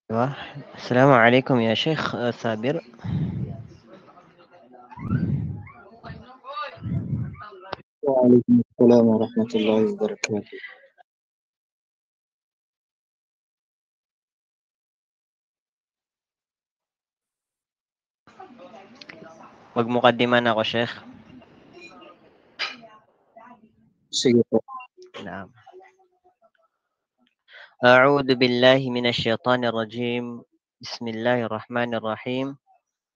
أيوة. السلام عليكم يا شيخ ثابر. وعليكم السلام ورحمة الله وبركاته. Magmukaddiman ako, Sheikh. Sige po. نعم. أعوذ بالله من الشيطان الرجيم. بسم الله الرحمن الرحيم.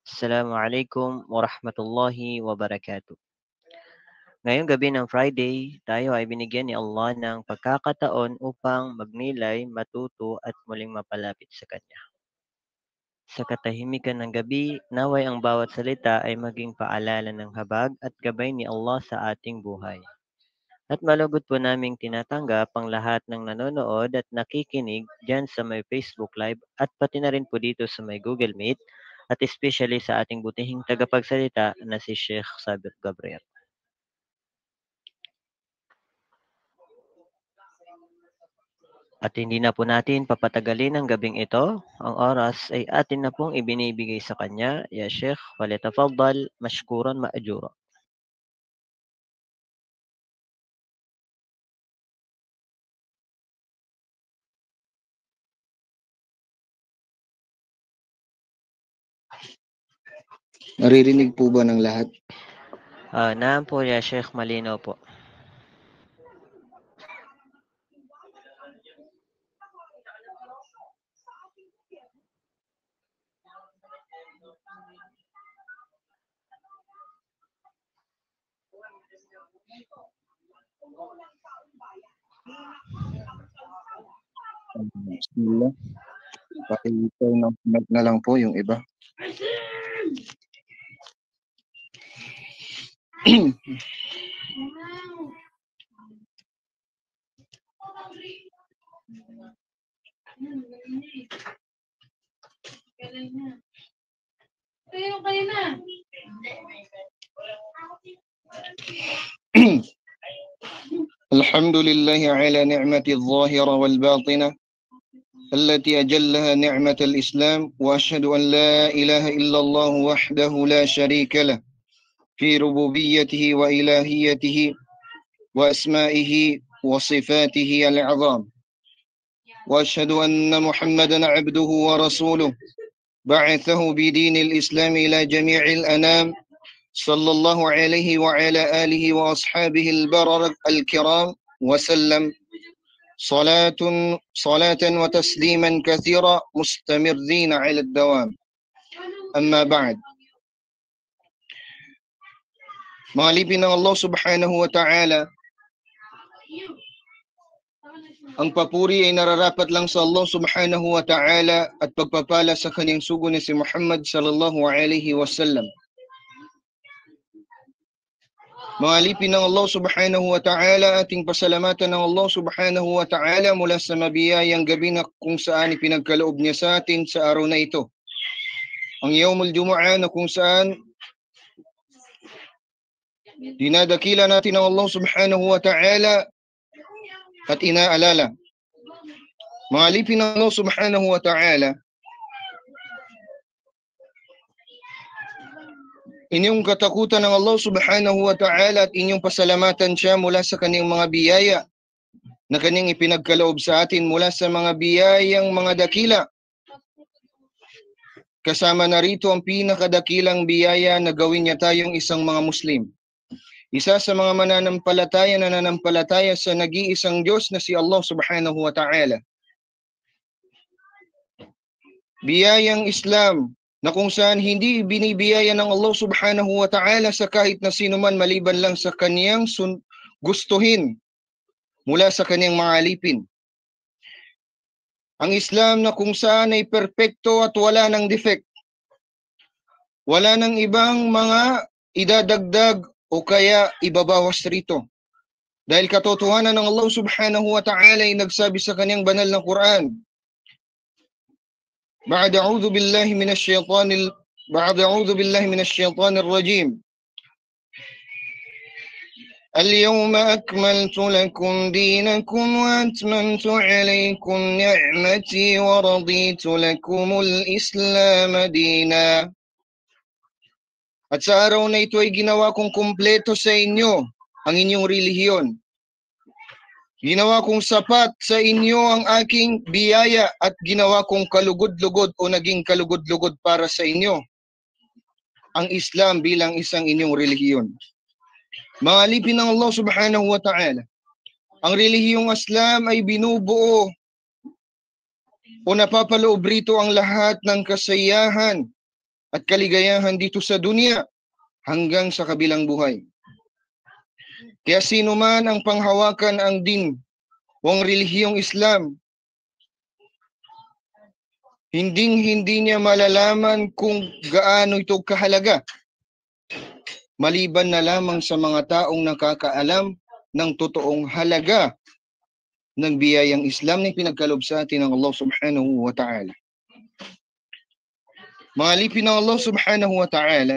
السلام عليكم ورحمة الله وبركاته. Ngayong gabi ng Friday, tayo ay binigyan ni Allah ng pagkakataon upang magnilay, matuto at muling mapalapit sa Kanya. Sa katahimikan ng gabi, naway ang bawat salita ay maging paalala ng habag at gabay ni Allah sa ating buhay. At malugod po naming tinatanggap ang lahat ng nanonood at nakikinig dyan sa may Facebook Live at pati na rin po dito sa may Google Meet at especially sa ating butihing tagapagsalita na si Sheikh Sabir Gabriel. At hindi na po natin papatagalin ang gabing ito. Ang oras ay atin na pong ibinibigay sa kanya. Ya Sheikh, falyatafaddal mashkuran maajura. Naririnig po ba ng lahat? Naam po ya Sheikh, malinaw po. Bismillah. Paki-turn off mic na lang po yung iba. الحمد لله على نعمة الظاهرة والباطنة التي أجلها نعمة الإسلام، وأشهد أن لا إله إلا الله وحده لا شريك له في ربوبيته وإلهيته وأسمائه وصفاته العظام، وأشهد أن محمدا عبده ورسوله بعثه بدين الإسلام إلى جميع الأنام، صلى الله عليه وعلى آله وأصحابه البرر الكرام وسلم صلاة وتسليما كثيرا مستمرين على الدوام. أما بعد. Mga alipin ng Allah subhanahu wa ta'ala, ang papuri ay nararapat lang sa Allah subhanahu wa ta'ala at pagpapala sa kanyang sugo ni si Muhammad sallallahu alaihi wasallam. Mga alipin ng Allah subhanahu wa ta'ala, ating pasalamatan ng Allah subhanahu wa ta'ala mula sa mabiyayang gabi na kung saan ipinagkaloob niya sa atin sa araw na ito. Ang Yawmul Jumu'ah na kung saan dinadakila natin ang Allah subhanahu wa ta'ala at inaalala. Mga alipin ng Allah subhanahu wa ta'ala, inyong katakutan ng Allah subhanahu wa ta'ala at inyong pasalamatan siya mula sa kanyang mga biyaya na kanyang ipinagkaloob sa atin mula sa mga biyayang mga dakila. Kasama na rito ang pinakadakilang biyaya na gawin niya tayong isang mga Muslim. Isa sa mga mananampalataya na nananampalataya sa nag-iisang Diyos na si Allah subhanahu wa ta'ala. Biyayang Islam na kung saan hindi binibiyaya ng Allah subhanahu wa ta'ala sa kahit na sino man maliban lang sa kaniyang gustuhin mula sa kaniyang mga alipin. Ang Islam na kung saan ay perpekto at wala ng defect. Wala ng ibang mga idadagdag o kaya ibabawas rito. Dahil katotohanan ng Allah subhanahu wa ta'ala ay nagsabi sa kanyang banal na Quran, بعد أعوذ بالله من الشيطان الرجيم اليوم أكملت لكم دينكم وأتممت عليكم نعمتي ورضيت لكم الإسلام دينا. At sa araw na ito ay ginawa kong kumpleto sa inyo ang inyong relihiyon. Ginawa kong sapat sa inyo ang aking biyaya at ginawa kong kalugod-lugod o naging kalugod-lugod para sa inyo ang Islam bilang isang inyong relihiyon. Mga alipin ng Allah subhanahu wa ta'ala, ang relihiyong Islam ay binubuo o napapaloob rito ang lahat ng kasayahan at kaligayahan dito sa dunya hanggang sa kabilang buhay. Kaya sino man ang panghawakan ang din o ang relihiyong Islam, hindi niya malalaman kung gaano ito kahalaga, maliban na lamang sa mga taong nakakaalam ng totoong halaga ng biyayang Islam na pinagkaloob sa atin ng Allah subhanahu wa ta'ala. Mga alipin ng Allah subhanahu wa ta'ala,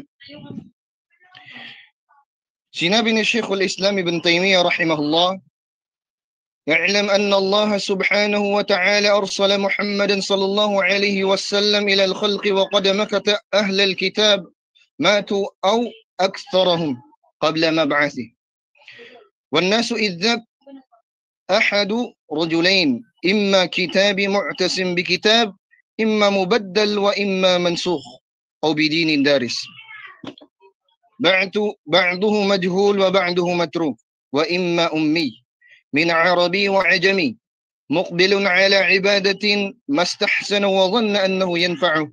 sinabi ni Sheikhul Islam Ibn Taymiyyah rahimahullah, "I'lam anna Allah subhanahu wa ta'ala arsala Muhammadan sallallahu alayhi wa sallam ila al-khalqi wa qad makata ahla al-kitab matu aw aktharahum qabla mab'athih. والناس إذ ذاك أحد رجلين إما كتاب معتصم بكتاب إما مبدل وإما منسوخ أو بدين دارس بعضه مجهول وبعضه متروك وإما أمي من عربي وعجمي مقبل على عبادة ما استحسن وظن أنه ينفعه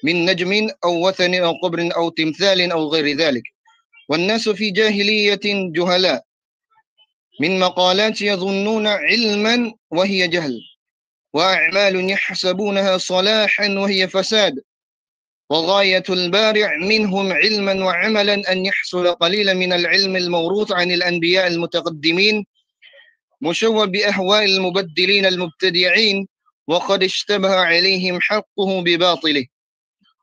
من نجم أو وثن أو قبر أو تمثال أو غير ذلك والناس في جاهلية جهلاء من مقالات يظنون علما وهي جهل وأعمال يحسبونها صلاحا وهي فساد وغاية البارع منهم علما وعملا أن يحصل قليلا من العلم الموروث عن الأنبياء المتقدمين مشوب بأهواء المبدلين المبتدعين وقد اشتبه عليهم حقه بباطله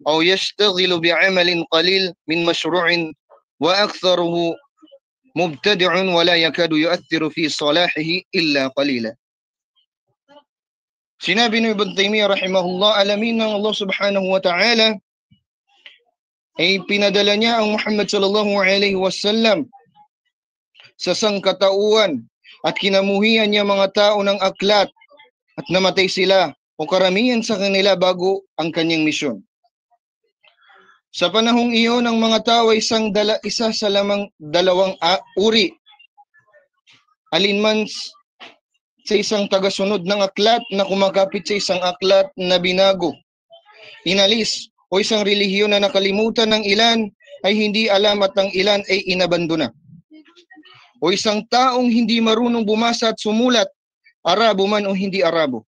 أو يشتغل بعمل قليل من مشروع وأكثره مبتدع ولا يكاد يؤثر في صلاحه إلا قليلا." Sinabi ni Ibn Taymiyyah rahimahullah, alamin ng Allah subhanahu wa ta'ala ay pinadala niya ang Muhammad sallallahu alaihi wasallam sa sangkatauhan at kinamuhian niya mga tao ng aklat at namatay sila o karamihan sa kanila bago ang kanyang misyon. Sa panahong iyon, ang mga tao ay isa sa lamang dalawang uri. Alinman sa isang tagasunod ng aklat na kumakapit sa isang aklat na binago, inalis, o isang relihiyon na nakalimutan ng ilan ay hindi alam at ang ilan ay inabandona. O isang taong hindi marunong bumasa at sumulat, Arabo man o hindi Arabo,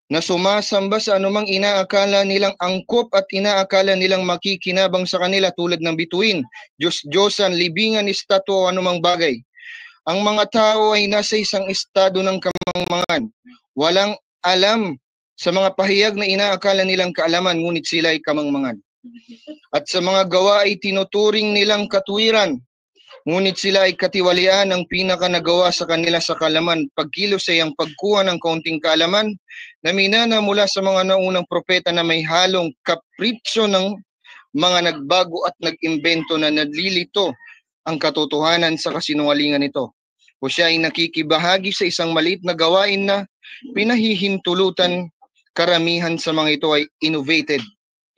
na sumasamba sa anumang inaakala nilang angkop at inaakala nilang makikinabang sa kanila tulad ng bituin, Diyos-Diyosan, libingan, estatwa o anumang bagay. Ang mga tao ay nasa isang estado ng kamangmangan. Walang alam sa mga pahayag na inaakala nilang kaalaman, ngunit sila ay kamangmangan. At sa mga gawa ay tinuturing nilang katuwiran, ngunit sila ay katiwalian ng pinakanagawa sa kanila sa kaalaman. Pagkilos ay ang pagkuha ng kaunting kaalaman na minana mula sa mga naunang propeta na may halong kapritsyo ng mga nagbago at nag-imbento na nadlilito ang katotohanan sa kasinungalingan nito. O siya ay nakikibahagi sa isang maliit na gawain na pinahihintulutan. Karamihan sa mga ito ay innovated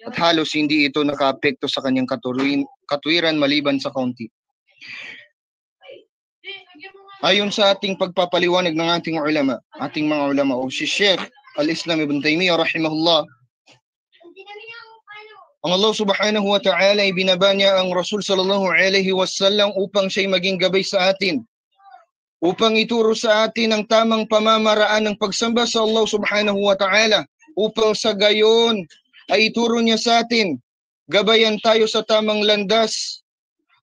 at halos hindi ito nakaapekto sa kanyang katuwiran maliban sa kaunti. Ayon sa ating pagpapaliwanag ng ating mga ulama o si Sheikh Al-Islam Ibn Taymiyyah rahimahullah, ang Allah subhanahu wa ta'ala ay binaba niya ang Rasul sallallahu alaihi wasallam upang siya'y maging gabay sa atin, upang ituro sa atin ang tamang pamamaraan ng pagsamba sa Allah subhanahu wa ta'ala, upang sa gayon ay ituro niya sa atin, gabayan tayo sa tamang landas,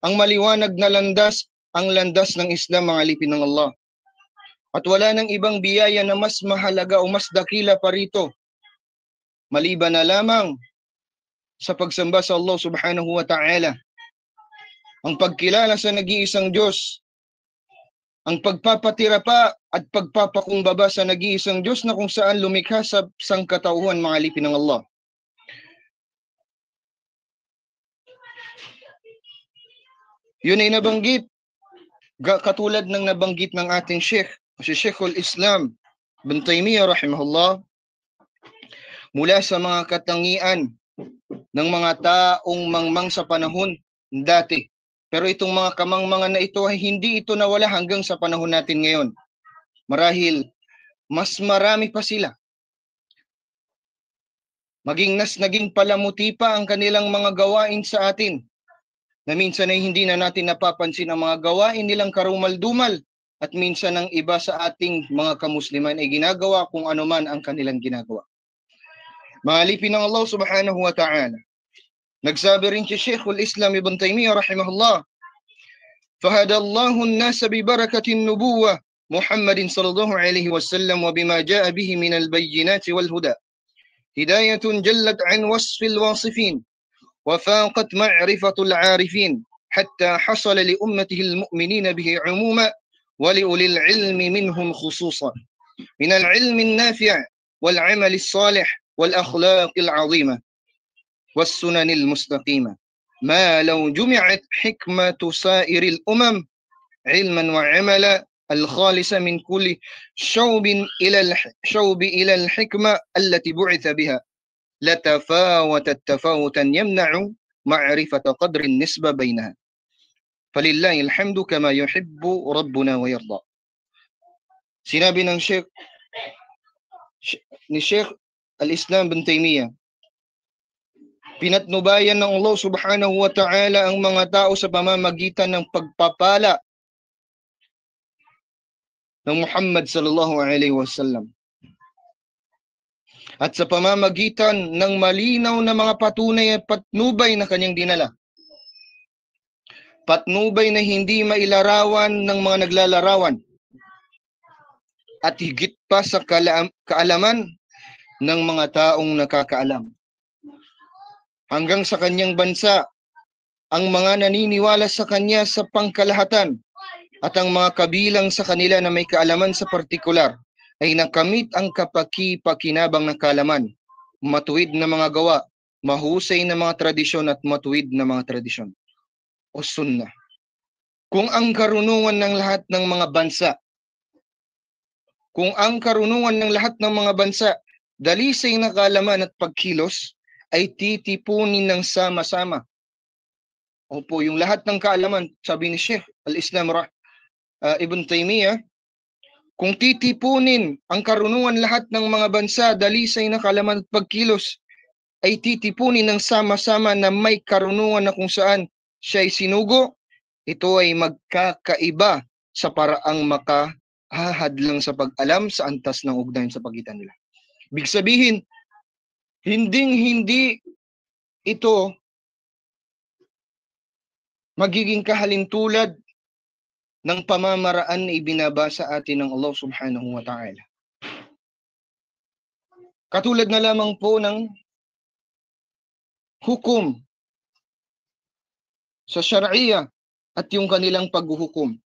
ang maliwanag na landas, ang landas ng Islam, mga alipin ng Allah. At wala nang ibang biyaya na mas mahalaga o mas dakila pa rito, maliban na lamang sa pagsamba sa Allah subhanahu wa ta'ala. Ang pagkilala sa nag-iisang Diyos ang pagpapatira pa at pagpapakumbaba sa nag-iisang Diyos na kung saan lumikha sa sangkatauhan, mga alipin ng Allah. Yun ay nabanggit, katulad ng nabanggit ng ating Sheikh, si Sheikhul Islam Ibn Taymiyyah rahimahullah, mula sa mga katangian ng mga taong mangmang sa panahon dati. Pero itong mga kamangmangan na ito ay hindi ito nawala hanggang sa panahon natin ngayon. Marahil, mas marami pa sila. Naging palamuti pa ang kanilang mga gawain sa atin, na minsan ay hindi na natin napapansin ang mga gawain nilang karumal-dumal, at minsan ang iba sa ating mga kamusliman ay ginagawa kung ano man ang kanilang ginagawa. Mga alipin ng Allah subhanahu wa ta'ala, nagsabi rin si Sheikhul Islam Ibn Taymiyyah rahimahullah, فَهَدَى اللَّهُ النَّاسَ بِبَرَكَةِ النُّبُوَّةِ مُحَمَّدٍ صلى الله عليه وسلم وبما جاء به من البينات والهدى هداية جلت عن وصف الواصفين وفاقت معرفة العارفين حتى حصل لأمته المؤمنين به عموما ولأولي العلم منهم خصوصا من العلم النافع والعمل الصالح والأخلاق العظيمة والسنن المستقيمة ما لو جمعت حكمة سائر الأمم علما وعملا الخالص من كل شوب إلى الحكمة التي بعث بها لتفاوتت تفاوتا يمنع معرفة قدر النسبة بينها فلله الحمد كما يحب ربنا ويرضى. Sinabi ng Sheikh al-Islam Ibn Taymiyyah, pinatnubayan ng Allah subhanahu wa ta'ala ang mga tao sa pamamagitan ng pagpapala ng Muhammad sallallahu alaihi wasallam at sa pamamagitan ng malinaw na mga patunay at patnubay na kanyang dinala. Patnubay na hindi mailarawan ng mga naglalarawan at higit pa sa kaalaman ng mga taong nakakaalam. Hanggang sa kanyang bansa, ang mga naniniwala sa kanya sa pangkalahatan at ang mga kabilang sa kanila na may kaalaman sa partikular ay nakamit ang kapaki-pakinabang na kaalaman, matuwid na mga gawa, mahusay na mga tradisyon at matuwid na mga tradisyon o sunnah. Kung ang karunungan ng lahat ng mga bansa, dalisay na kaalaman at pagkilos ay titipunin ng sama-sama. Opo, yung lahat ng kaalaman, sabi ni Sheikh al-Islam Ibn Taymiyyah, kung titipunin ang karunungan lahat ng mga bansa, dalisay na kaalaman at pagkilos ay titipunin ng sama-sama na may karunungan na kung saan siya ay sinugo, ito ay magkakaiba sa paraang makahahadlang sa pag-alam sa antas ng ugnayan sa pagitan nila. Ibig sabihin, hindi ito magiging kahalintulad ng pamamaraan na ibinabasa atin ng Allah subhanahu wa ta'ala. Katulad na lamang po ng hukom sa syariah at yung kanilang paghuhukom.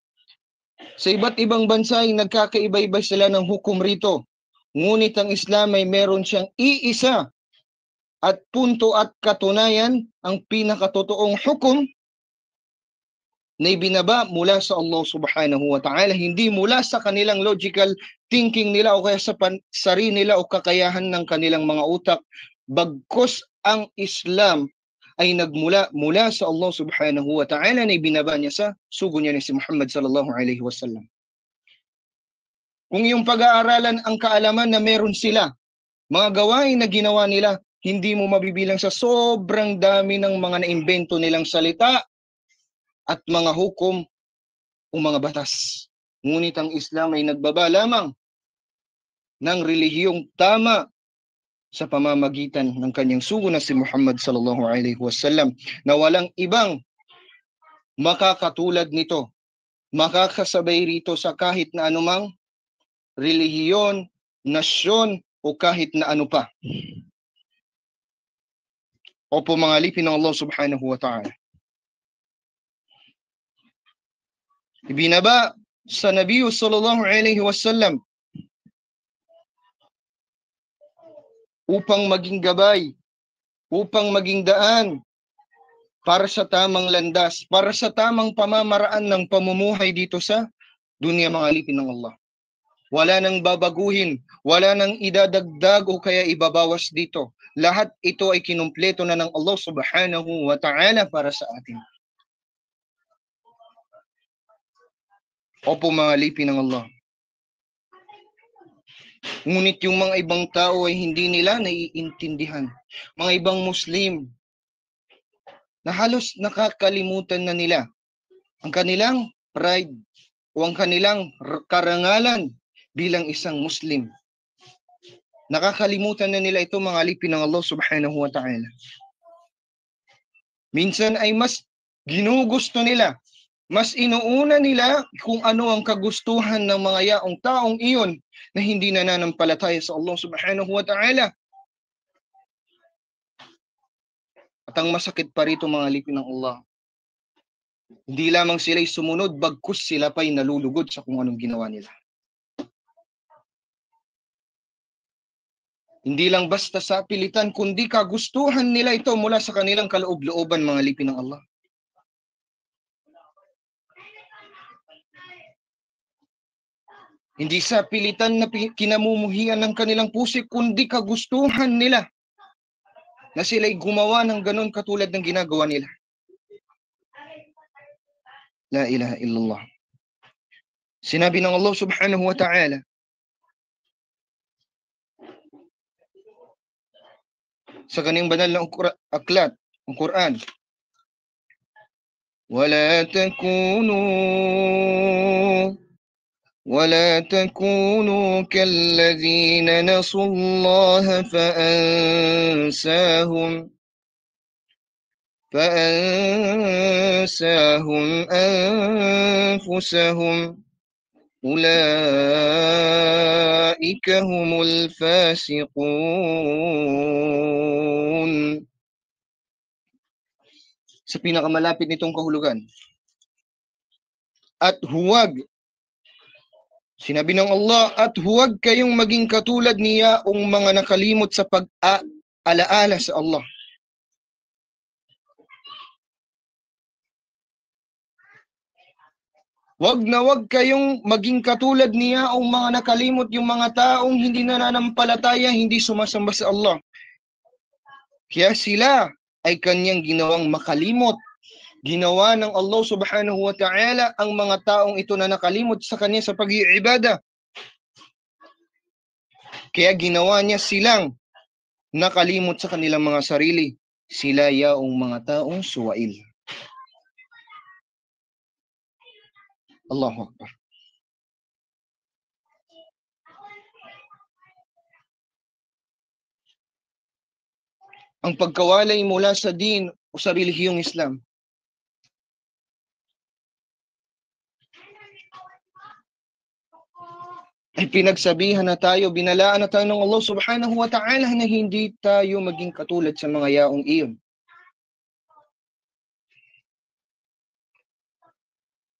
Sa iba't ibang bansa ay nagkakaiba-iba sila ng hukom rito. Ngunit ang Islam ay meron siyang iisa at punto at katunayan, ang pinakatotoong hukom na ibinaba mula sa Allah subhanahu wa ta'ala, hindi mula sa kanilang logical thinking nila o kaya sa sarili nila o kakayahan ng kanilang mga utak, bagkus ang Islam ay mula sa Allah subhanahu wa ta'ala na ibinaba niya sa sugo niya ni si Muhammad sallallahu alaihi wasallam. Kung yung pag-aaralan ang kaalaman na meron sila, mga gawain na ginawa nila, hindi mo mabibilang sa sobrang dami ng mga naimbento nilang salita at mga hukom o mga batas. Ngunit ang Islam ay nagbaba lamang ng relihiyong tama sa pamamagitan ng kanyang sugo na si Muhammad sallallahu alaihi wasallam, na walang ibang makakatulad nito, makakasabay rito sa kahit na anumang relihiyon, nasyon o kahit na ano pa. Opo mga alipin ng Allah subhanahu wa ta'ala. Ibinaba sa Nabi sallallahu alaihi wasallam upang maging gabay, upang maging daan para sa tamang landas, para sa tamang pamamaraan ng pamumuhay dito sa dunya, mga alipin ng Allah. Wala nang babaguhin, wala nang idadagdag o kaya ibabawas dito. Lahat ito ay kinumpleto na ng Allah subhanahu wa ta'ala para sa atin. Opo mga alipin ng Allah. Ngunit yung mga ibang tao ay hindi nila naiintindihan. Mga ibang Muslim na halos nakakalimutan na nila ang kanilang pride o ang kanilang karangalan bilang isang Muslim. Nakakalimutan na nila ito, mga alipin ng Allah subhanahu wa ta'ala. Minsan ay mas ginugusto nila, mas inuuna nila kung ano ang kagustuhan ng mga yaong taong iyon na hindi nananampalataya sa Allah subhanahu wa ta'ala. At ang masakit pa rito, mga alipin ng Allah, hindi lamang sila'y sumunod, bagkus sila pa'y nalulugod sa kung anong ginawa nila. Hindi lang basta sa pilitan, kundi kagustuhan nila ito mula sa kanilang kaloob-looban, mga alipin ng Allah. Hindi sa pilitan na kinamumuhian ng kanilang puso, kundi kagustuhan nila na sila'y gumawa ng ganon katulad ng ginagawa nila. La ilaha illallah. Sinabi ng Allah subhanahu wa ta'ala sa kanyang banal na aklat, ang Quran, ولا تكونوا كالذين نسوا الله فأنساهم أنفسهم أولئك هم الفاسقون. Sa pinakamalapit nitong kahulugan. At huwag, sinabi ng Allah, at huwag kayong maging katulad niya ang mga nakalimot sa pag-alaala sa Allah. Wag na wag kayong maging katulad niya ang mga nakalimot, yung mga taong hindi nananampalataya, hindi sumasamba sa Allah. Kaya sila ay kanyang ginawang makalimot. Ginawa ng Allah subhanahu wa ta'ala ang mga taong ito na nakalimot sa kanya sa pag-iibada. Kaya ginawa niya silang nakalimot sa kanilang mga sarili. Sila yaong mga taong suwail. Allahu Akbar. Ang pagkawalay mula sa din o sa relihiyong Islam ay pinagsabihan na tayo, binalaan na tayo ng Allah subhanahu wa ta'ala na hindi tayo maging katulad sa mga yaong iyon.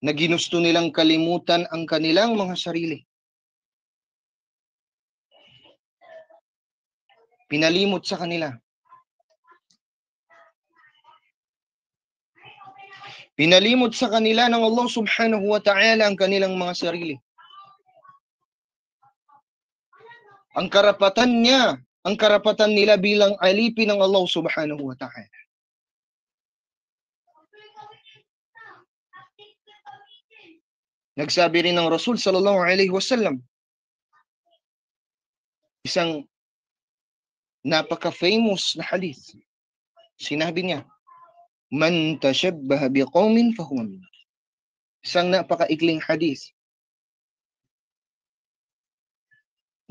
Na ginusto nilang kalimutan ang kanilang mga sarili. Pinalimot sa kanila. Pinalimot sa kanila ng Allah subhanahu wa ta'ala ang kanilang mga sarili. Ang karapatan niya, ang karapatan nila bilang alipin ng Allah subhanahu wa ta'ala. Nagsabi rin ng Rasul sallallahu alaihi wasallam, isang napaka-famous na hadith. Sinabi niya, man tashabbaha biqaumin fahuwa minhum. Isang napaka-ikling hadith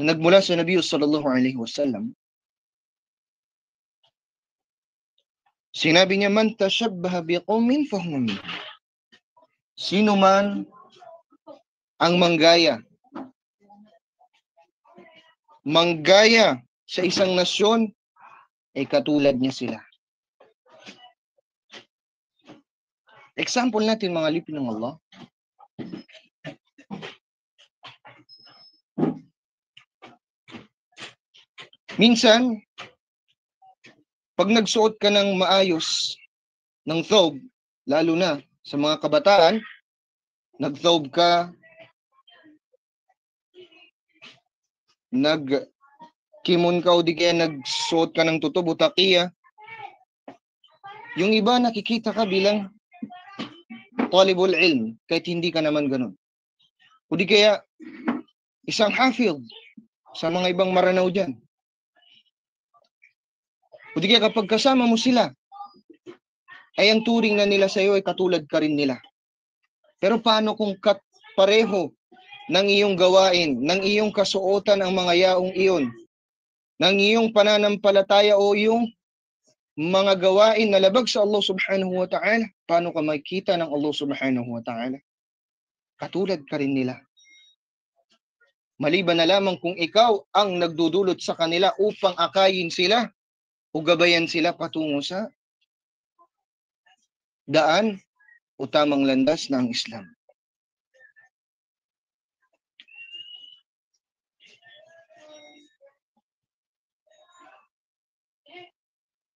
na nagmula sa Nabi sallallahu alaihi wasallam. Sinabi niya, man tashabbaha biqaumin fahuwa minhum. Sino man ang manggaya sa isang nasyon, ay katulad niya sila. Example natin, mga alipin ng Allah. Minsan, pag nagsuot ka ng maayos ng thobe, lalo na sa mga kabataan, nag-thobe ka, nag-kimon ka o di kaya nagsuot ka ng tutob o takiya, yung iba nakikita ka bilang talibul ilm, kahit hindi ka naman ganun. O di kaya isang hafid sa mga ibang maranaw dyan. O di kaya kapag kasama mo sila, ay ang turing na nila sa iyo ay katulad ka rin nila. Pero paano kung pareho ng iyong gawain, ng iyong kasuotan ang mga yaong iyon, ng iyong pananampalataya o iyong mga gawain na labag sa Allah subhanahu wa ta'ala, paano ka makikita ng Allah subhanahu wa ta'ala? Katulad ka rin nila. Maliban na lamang kung ikaw ang nagdudulot sa kanila upang akayin sila o gabayan sila patungo sa daan o tamang landas ng Islam.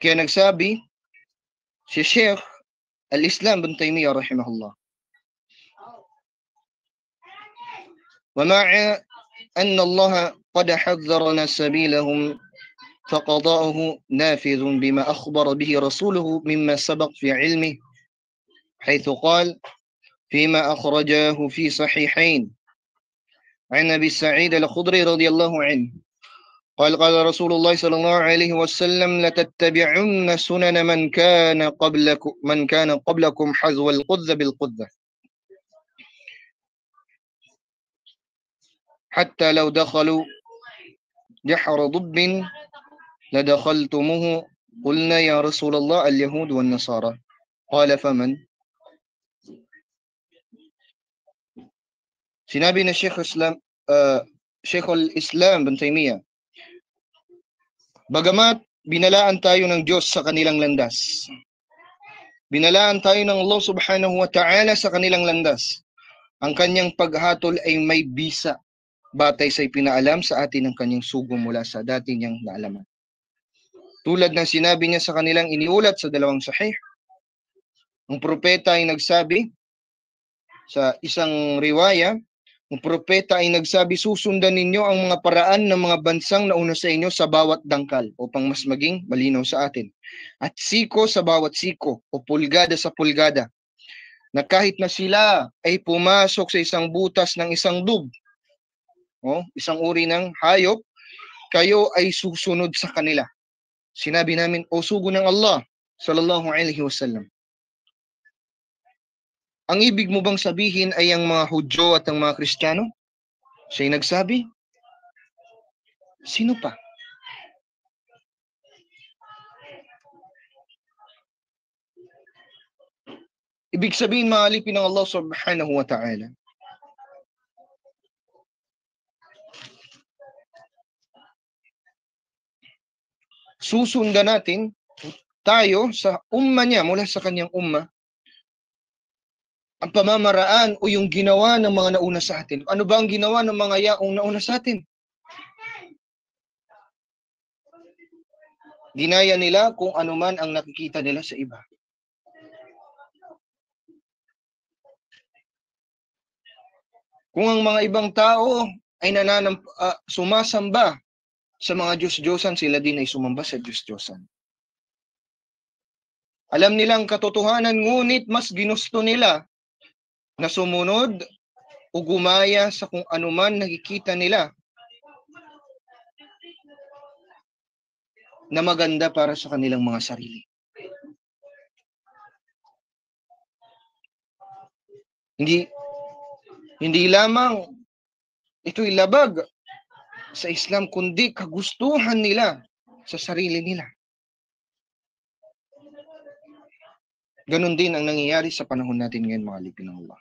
Kaya nagsabi si Sheikh Al-Islam bin Taymiyyah rahimahullah, ومع أن الله قد حذرنا سبيلهم فقضاؤه نافذ بما أخبر به رسوله مما سبق في علمه، حيث قال فيما أخرجاه في صحيحين عن أبي سعيد الخدري رضي الله عنه قال قال رسول الله صلى الله عليه وسلم لتتبعن سنن من كان قبلكم حذو القذة بالقذة حتى لو دخلوا جحر ضب لدخلتموه قلنا يا رسول الله اليهود والنصارى قال فمن. Sinabi na Sheikh al-Islam bin Taymiyyah, bagamat binalaan tayo ng Diyos sa kanilang landas, binalaan tayo ng Allah subhanahu wa ta'ala sa kanilang landas, ang kanyang paghatol ay may bisa batay sa ipinaalam sa atin ng kanyang sugo mula sa dati niyang naalaman. Tulad ng sinabi niya sa kanilang iniulat sa dalawang sahih, ang propeta ay nagsabi sa isang riwaya, ang propeta ay nagsabi, susundan ninyo ang mga paraan ng mga bansang nauna sa inyo sa bawat dangkal upang mas maging malinaw sa atin. At siko sa bawat siko o pulgada sa pulgada, na kahit na sila ay pumasok sa isang butas ng isang dub, isang uri ng hayop, kayo ay susunod sa kanila. Sinabi namin, o sugo ng Allah sallallahu alaihi wasallam, ang ibig mo bang sabihin ay ang mga Hudyo at ang mga Kristiyano? Siya'y nagsabi, sino pa? Ibig sabihin, mga alipin ng Allah subhanahu wa ta'ala, susundan natin tayo sa umma niya, mula sa kanyang umma, ang pamamaraan o yung ginawa ng mga nauna sa atin. Ano ba ang ginawa ng mga yaong nauna sa atin? Ginaya nila kung ano man ang nakikita nila sa iba. Kung ang mga ibang tao ay sumasamba sa mga Diyos-Diyosan, sila din ay sumamba sa Diyos-Diyosan. Alam nilang katotohanan, ngunit mas ginusto nila na sumunod o gumaya sa kung anuman nakikita nila na maganda para sa kanilang mga sarili. Hindi lamang ito'y labag sa Islam, kundi kagustuhan nila sa sarili nila. Ganon din ang nangyayari sa panahon natin ngayon, mga alipin ng Allah.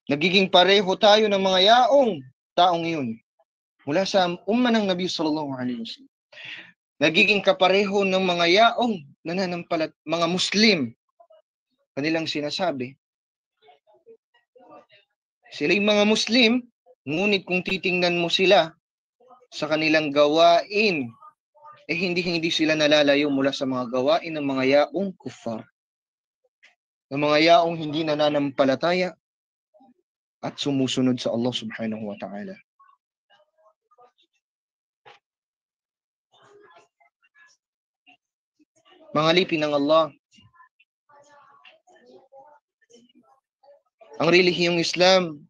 Nagiging pareho tayo ng mga yaong taong iyon mula sa umma ng Nabi sallallahu alaihi wasallam. Nagiging kapareho ng mga yaong mga Muslim. Kanilang sinasabi, Sila'y mga Muslim, ngunit kung titingnan mo sila sa kanilang gawain, hindi sila nalalayo mula sa mga gawain ng mga yaong kuffar. Ng mga yaong hindi nananampalataya at sumusunod sa Allah subhanahu wa ta'ala. Mga alipin ng Allah, ang relihiyong Islam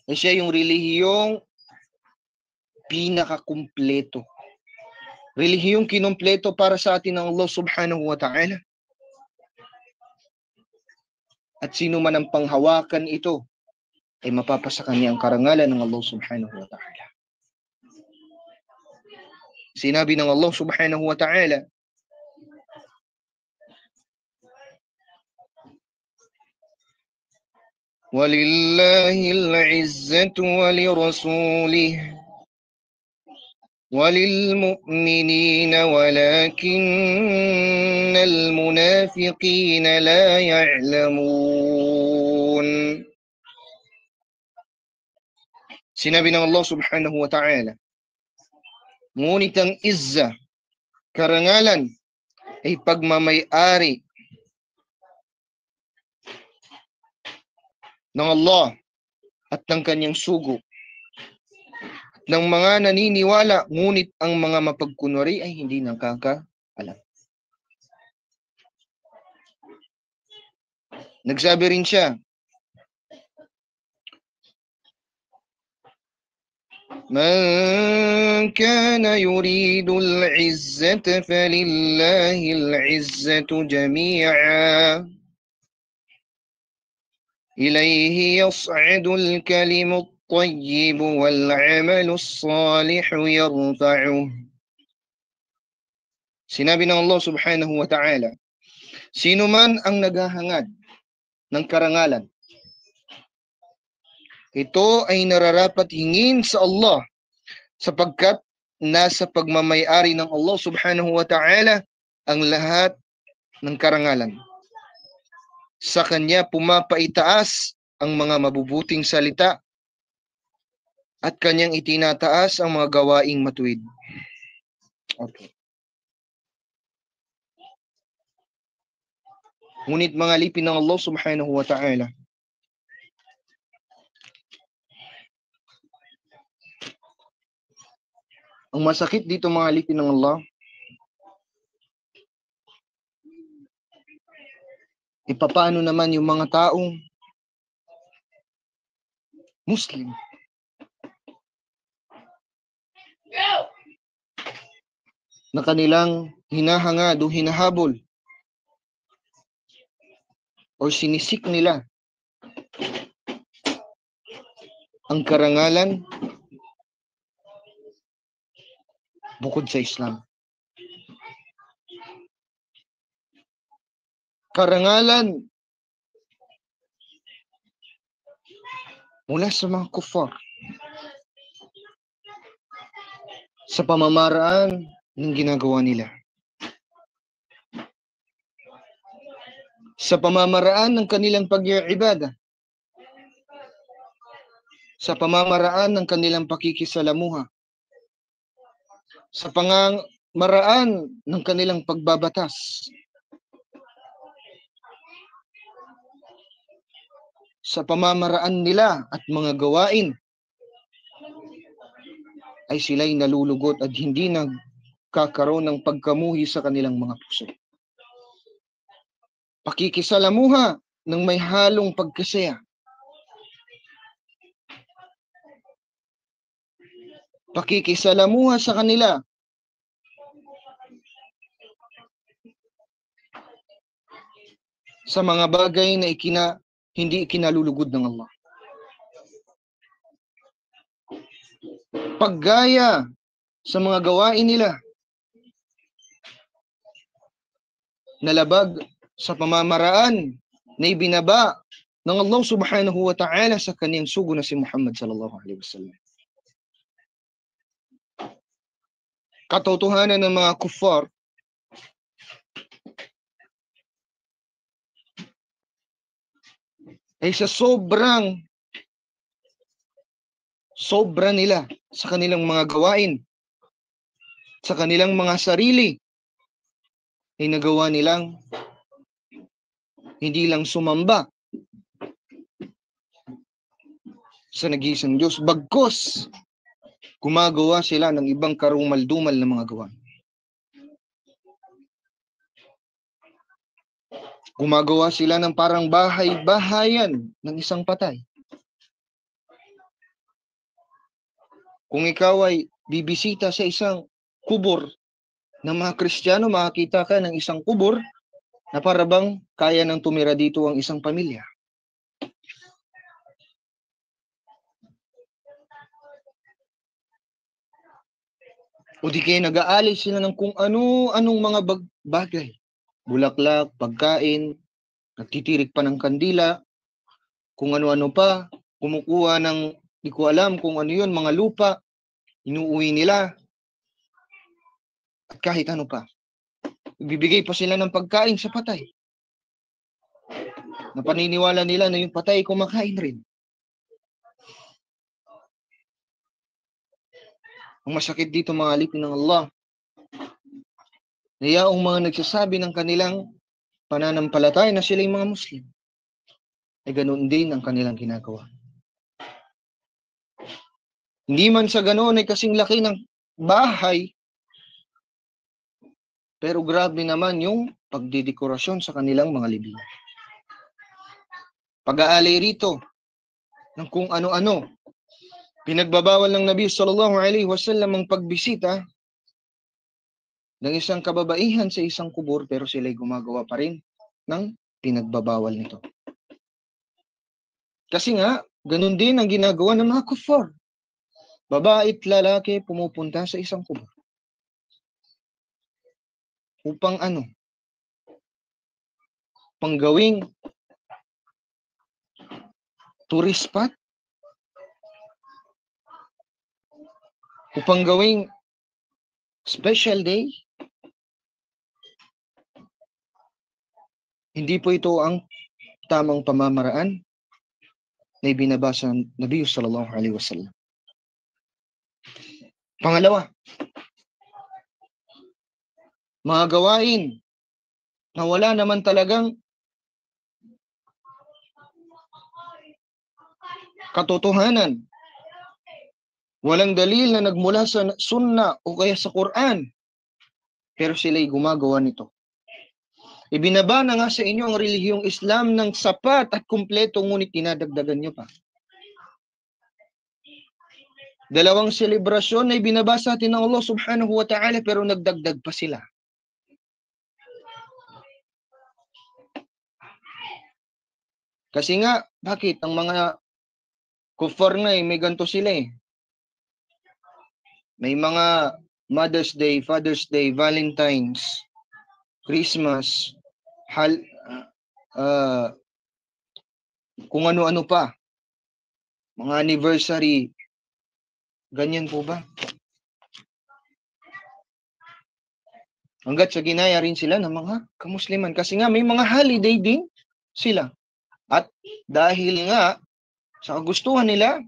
ay siya yung relihiyong pinakakumpleto. Relihiyong kinumpleto para sa atin ng Allah subhanahu wa ta'ala. At sino man ang panghawakan ito ay mapapasa kanya ang karangalan ng Allah subhanahu wa ta'ala. Sinabi ng Allah subhanahu wa ta'ala, وَلِلَّهِ الْعِزَّةُ وَلِرَسُولِهِ وَلِلْمُؤْمِنِينَ وَلَكِنَّ الْمُنَافِقِينَ لَا يَعْلَمُونَ. Sinabi ng Allah subhanahu wa ta'ala, ngunit ang izza, karangalan, ay pagmamay-ari ng Allah at ng kanyang sugo ng mga naniniwala, ngunit ang mga mapagkunwari ay hindi nakakaalam. Nagsabi rin siya, Man kana yuridu al-izzata falillahi al-izzatu jami'a. إليه يصعد الكلم الطيب والعمل الصالح يرفعه. Sinabi ng Allah subhanahu wa ta'ala, sino man ang naghahangad ng karangalan, ito ay nararapat hingin sa Allah sapagkat nasa pagmamay-ari ng Allah subhanahu wa ta'ala ang lahat ng karangalan. Sa kanya pumapaitaas ang mga mabubuting salita at kanyang itinataas ang mga gawaing matuwid. Okay. Ngunit mga alipin ng Allah subhanahu wa ta'ala, ang masakit dito mga alipin ng Allah, paano naman yung mga taong Muslim na kanilang hinahangad o hinahabol o sinisik nila ang karangalan bukod sa Islam. Karangalan mula sa mga kuffar sa pamamaraan ng ginagawa nila, sa pamamaraan ng kanilang pag-iibada, sa pamamaraan ng kanilang pakikisalamuha, sa pamamaraan ng kanilang pagbabatas, sa pamamaraan nila at mga gawain, ay sila'y nalulugot at hindi nagkakaroon ng pagkamuhi sa kanilang mga puso. Pakikisalamuha ng may halong pagkasaya. Pakikisalamuha sa kanila sa mga bagay na hindi ikinalulugod ng Allah. Paggaya sa mga gawain nila na labag sa pamamaraan na ibinaba ng Allah subhanahu wa ta'ala sa kaniyang sugo na si Muhammad sallallahu alaihi wasallam. Katotohanan ng mga kuffar ay sa sobrang sobra nila sa kanilang mga gawain, sa kanilang mga sarili, ay nagawa nilang hindi lang sumamba sa nag-iisang Diyos, bagkus gumagawa sila ng ibang karumal-dumal na mga gawain. Gumagawa sila ng parang bahay-bahayan ng isang patay. Kung ikaw ay bibisita sa isang kubur ng mga Kristiyano, makakita ka ng isang kubur na parabang kaya nang tumira dito ang isang pamilya. O di kaya nag-aalis sila ng kung ano-anong mga bagay. Bulaklak, pagkain, nagtitirik pa ng kandila, kung ano-ano pa, kumukuha ng, di ko alam kung ano yun, mga lupa, inuuwi nila, at kahit ano pa. Bibigay pa sila ng pagkain sa patay. Na paniniwala nila na yung patay kumakain rin. Ang masakit dito mga alipin ng Allah, na yaong mga nagsasabi ng kanilang pananampalataya na sila yung mga Muslim, ay ganoon din ang kanilang ginagawa. Hindi man sa ganoon ay kasing laki ng bahay, pero grabe naman yung pagdidekorasyon sa kanilang mga libing. Pag-aalay rito ng kung ano-ano. Pinagbabawal ng Nabi sallallahu alaihi wasallam ang pagbisita ng isang kababaihan sa isang kubur, pero sila'y gumagawa pa rin ng pinagbabawal nito. Kasi nga, ganun din ang ginagawa ng mga kuffar. Babae at lalaki pumupunta sa isang kubur. Upang ano? Panggawing tourist spot? Upang gawing special day? Hindi po ito ang tamang pamamaraan na ibinabasa ng Nabi sallallahu alaihi wasallam. Pangalawa, mga gawain na wala naman talagang katotohanan. Walang dalil na nagmula sa sunna o kaya sa Quran, pero sila'y gumagawa nito. Ibinaba na nga sa inyo ang relihiyong Islam ng sapat at kumpleto, ngunit tinadagdagan nyo pa. Dalawang selebrasyon na ibinaba sa atin ng Allah subhanahu wa ta'ala, pero nagdagdag pa sila. Kasi nga, bakit? Ang mga kuffar nga may ganito sila eh. May mga Mother's Day, Father's Day, Valentine's, Christmas, kung ano-ano pa. Mga anniversary. Ganyan po ba? Hanggat sa ginaya rin sila ng mga kamusliman. Kasi nga may mga holiday din sila. At dahil nga sa kagustuhan nila,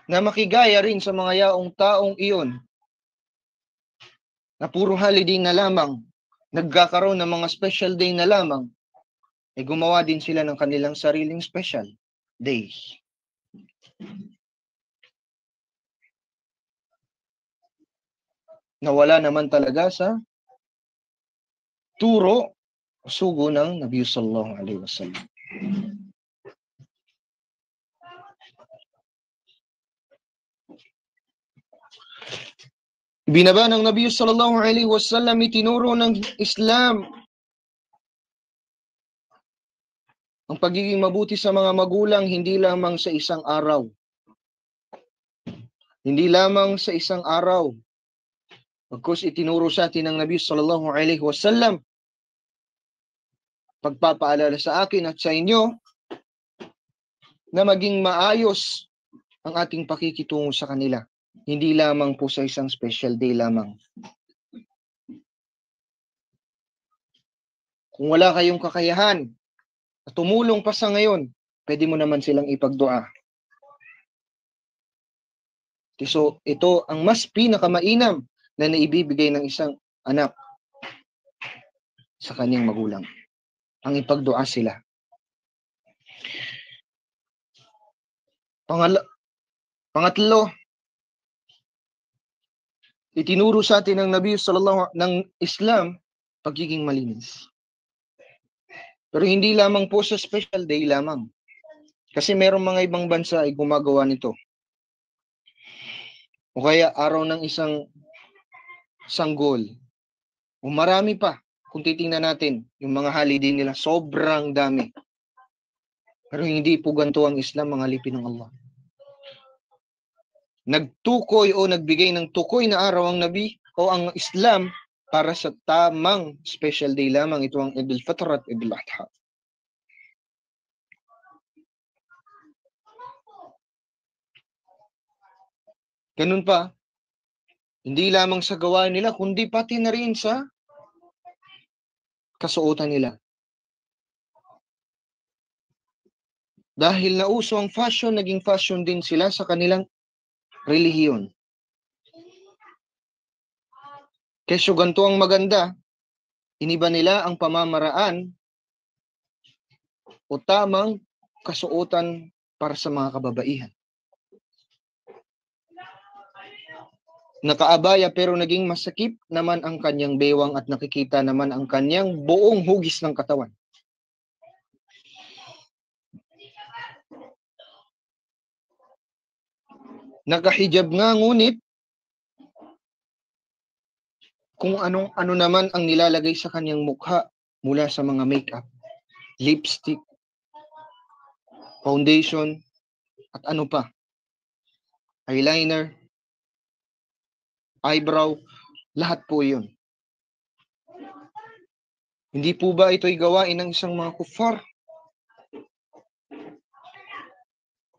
na makigaya rin sa mga yaong taong iyon, na puro holiday na lamang, nagkakaroon ng mga special day na lamang, ay gumawa din sila ng kanilang sariling special day. Na wala naman talaga sa turo o sugo ng Nabi sallallahu alaihi wasallam. Binaba ng Nabi sallallahu alaihi wasallam, itinuro ng Islam ang pagiging mabuti sa mga magulang hindi lamang sa isang araw. Hindi lamang sa isang araw. Pagkus itinuro sa atin ng Nabi sallallahu alaihi wasallam, pagpapaalala sa akin at sa inyo na maging maayos ang ating pakikitungo sa kanila. Hindi lamang po sa isang special day lamang. Kung wala kayong kakayahan at tumulong pa sa ngayon, pwede mo naman silang ipagdua. So, ito ang mas pinakamainam na naibibigay ng isang anak sa kanyang magulang. Ang ipagdua sila. Pangatlo, itinuro sa atin ng Nabi ng Islam pagiging malinis. Pero hindi lamang po sa special day lamang. Kasi merong mga ibang bansa ay gumagawa nito. O kaya araw ng isang sanggol. O marami pa. Kung titingnan natin, yung mga holiday nila, sobrang dami. Pero hindi po ganito ang Islam, mga alipin ng Allah. Nagtukoy o nagbigay ng tukoy na araw ang Nabi o ang Islam para sa tamang special day lamang. Ito ang Eid al-Fitr at Eid al-Adha. Ganun pa, hindi lamang sa gawain nila, kundi pati na rin sa kasuotan nila. Dahil nauso ang fashion, naging fashion din sila sa kanilang relihiyon. Kesyo ganito ang maganda, iniba nila ang pamamaraan o tamang kasuotan para sa mga kababaihan. Nakaabaya pero naging masakip naman ang kanyang bewang at nakikita naman ang kanyang buong hugis ng katawan. Nakahijab nga, ngunit kung ano naman ang nilalagay sa kanyang mukha mula sa mga makeup, lipstick, foundation, at ano pa, eyeliner, eyebrow, lahat po yun. Hindi po ba ito'y gawain ng isang mga kuffar?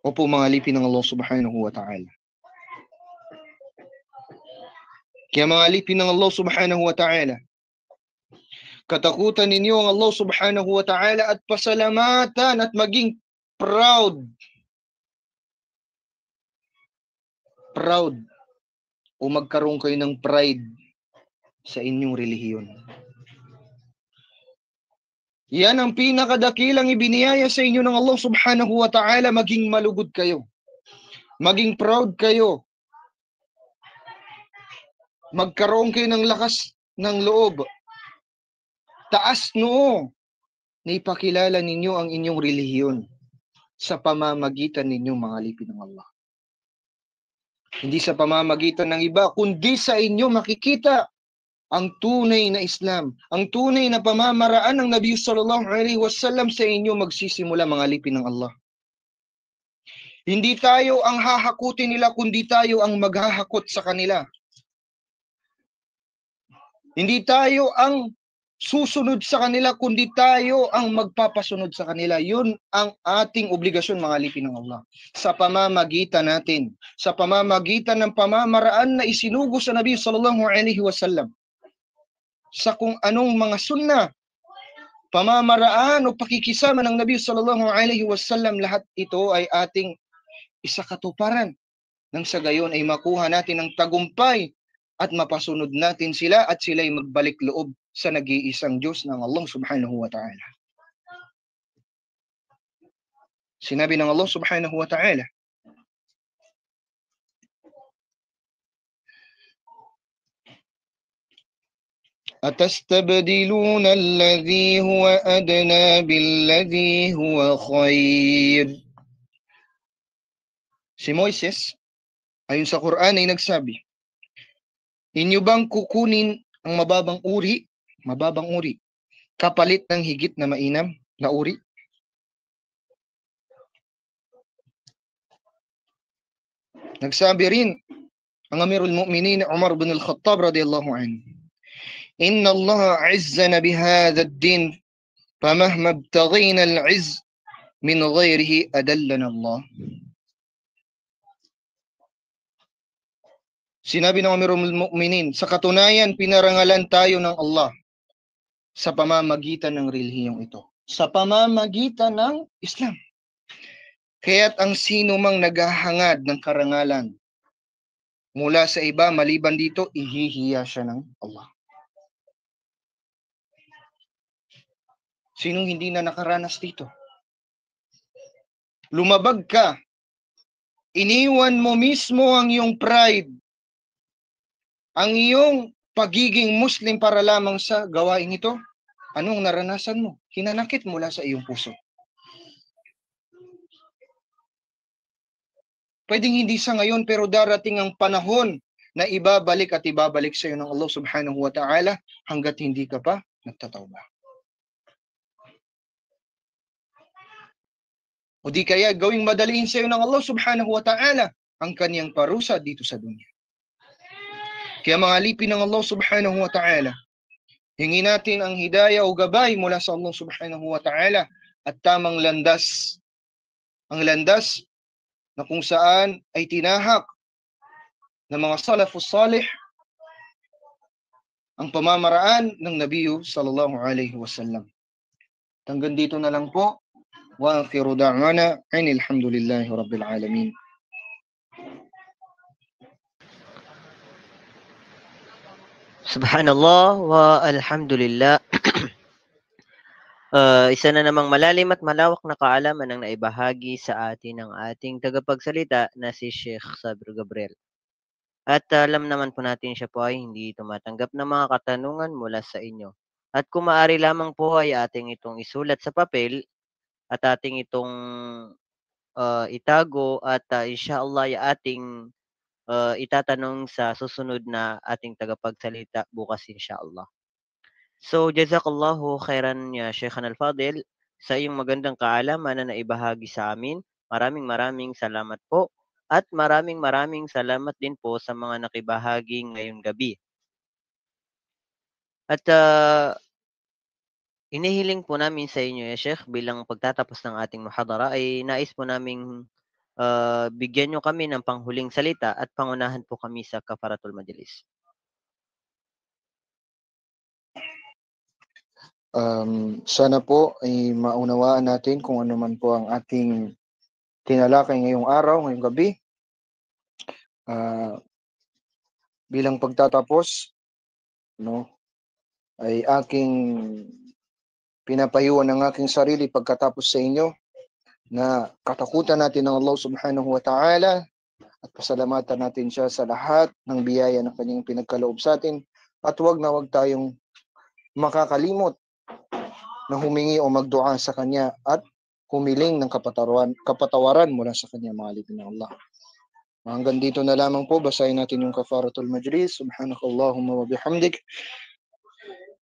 Opo, mga alipin ng Allah subhanahu wa ta'ala. Kaya mga alipin ng Allah subhanahu wa ta'ala, katakutan ninyo ang Allah subhanahu wa ta'ala at pasalamatan at maging proud. Proud. O magkaroon kayo ng pride sa inyong relihiyon. Yan ang pinakadakilang ibiniyaya sa inyo ng Allah subhanahu wa ta'ala, maging malugod kayo. Maging proud kayo. Magkaroon kayo ng lakas ng loob. Taas noo na ipakilala ninyo ang inyong relihiyon sa pamamagitan ninyong mga alipin ng Allah. Hindi sa pamamagitan ng iba, kundi sa inyo makikita ang tunay na Islam, ang tunay na pamamaraan ng Nabi sallallahu alaihi wasallam sa inyo magsisimula, mga alipin ng Allah. Hindi tayo ang hahakutin nila, kundi tayo ang maghahakot sa kanila. Hindi tayo ang susunod sa kanila, kundi tayo ang magpapasunod sa kanila. Yun ang ating obligasyon, mga alipin ng Allah. Sa pamamagitan natin, sa pamamagitan ng pamamaraan na isinugo sa Nabi sallallahu alaihi wasallam. Sa kung anong mga sunna, pamamaraan o pakikisama ng Nabi sallallahu alaihi wasallam, lahat ito ay ating isakatuparan. Nang sa gayon ay makuha natin ang tagumpay at mapasunod natin sila at sila'y magbalik loob sa nag-iisang Diyos ng Allah subhanahu wa ta'ala. Sinabi ng Allah subhanahu wa ta'ala, أَتَسْتَبْدِلُونَ الَّذِي هُوَ أَدْنَى بِالَّذِي هُوَ خَيْرٌ. Si Moises, ayon sa Quran ay nagsabi, inyo bang kukunin ang mababang uri, kapalit ng higit na mainam na uri? Nagsabi rin ang Amirul Mu'minin Umar bin al-Khattab radiyallahu anhu, inna Allah azzana bihadha ad-din famahma ibtaghina al-izz min ghayrihi adallana Allah. Sinabi ng Amirul Mu'minin, sa katunayan pinarangalan tayo ng Allah sa pamamagitan ng relihiyong ito, sa pamamagitan ng Islam. Kaya't ang sino mang naghahangad ng karangalan mula sa iba, maliban dito, ihihiya siya ng Allah. Sinong hindi na nakaranas dito? Lumabag ka. Iniwan mo mismo ang iyong pride, ang iyong pagiging Muslim para lamang sa gawain ito. Anong naranasan mo? Hinanakit mula sa iyong puso. Pwedeng hindi sa ngayon, pero darating ang panahon na ibabalik at ibabalik sa iyo ng Allah subhanahu wa ta'ala hanggat hindi ka pa nagtatawbah. O di kaya gawing madaliin sa iyo ng Allah subhanahu wa ta'ala ang kaniyang parusa dito sa dunya. Kaya mga alipin ng Allah subhanahu wa ta'ala, hingi natin ang hidayah o gabay mula sa Allah subhanahu wa ta'ala at tamang landas. Ang landas na kung saan ay tinahak ng mga salafus salih ang pamamaraan ng Nabiyo sallallahu alaihi wasallam. Hanggang dito na lang po. Wa akhiru da'wana alhamdulillahi rabbil alamin. Subhanallah wa alhamdulillah. Isa na namang malalim at malawak na kaalaman ang naibahagi sa atin ng ating tagapagsalita na si Sheikh Sabir Gabriel. At alam naman po natin siya po ay hindi tumatanggap ng mga katanungan mula sa inyo. At kung maaari lamang po ay ating itong isulat sa papel at ating itong itago at inshallah ay ating itatanong sa susunod na ating tagapagsalita bukas inshallah. So, jazakallahu khairan ya Sheikhan Al-Fadil sa iyong magandang kaalaman na naibahagi sa amin. Maraming salamat po at maraming salamat din po sa mga nakibahagi ngayong gabi. At inihiling po namin sa inyo ya Sheikh bilang pagtatapos ng ating muhadara ay nais po naming bigyan nyo kami ng panghuling salita at pangunahan po kami sa kafaratul majlis. Sana po ay maunawaan natin kung ano man po ang ating tinalakay ngayong araw, ngayong gabi. Bilang pagtatapos, ay aking pinapayuan ang aking sarili pagkatapos sa inyo na katakutan natin ng Allah subhanahu wa ta'ala at pasalamatan natin siya sa lahat ng biyaya na kanyang pinagkaloob sa atin at wag tayong makakalimot na humingi o magdua sa kanya at humiling ng kapatawaran mula sa kanya, mga alipin ng Allah. Hanggang dito na lamang po, basahin natin yung kafaratul majlis. Subhanakallahumma wa bihamdik.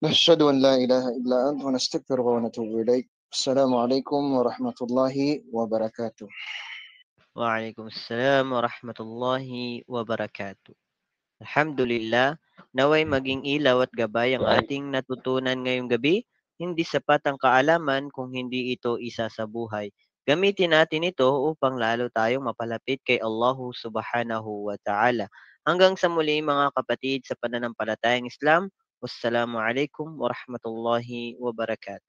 Nashhadu an la ilaha illa anta wa nastaghfiruka wa natubu ilaik. Assalamualaikum warahmatullahi wabarakatuh. Waalaikumsalam warahmatullahi wabarakatuh. Alhamdulillah, naway maging ilaw at gabay ang ating natutunan ngayong gabi. Hindi sapat ang kaalaman kung hindi ito isa sa buhay. Gamitin natin ito upang lalo tayong mapalapit kay Allah subhanahu wa ta'ala. Hanggang sa muli mga kapatid sa pananampalatayang Islam, wassalamu alaikum warahmatullahi wabarakatuh.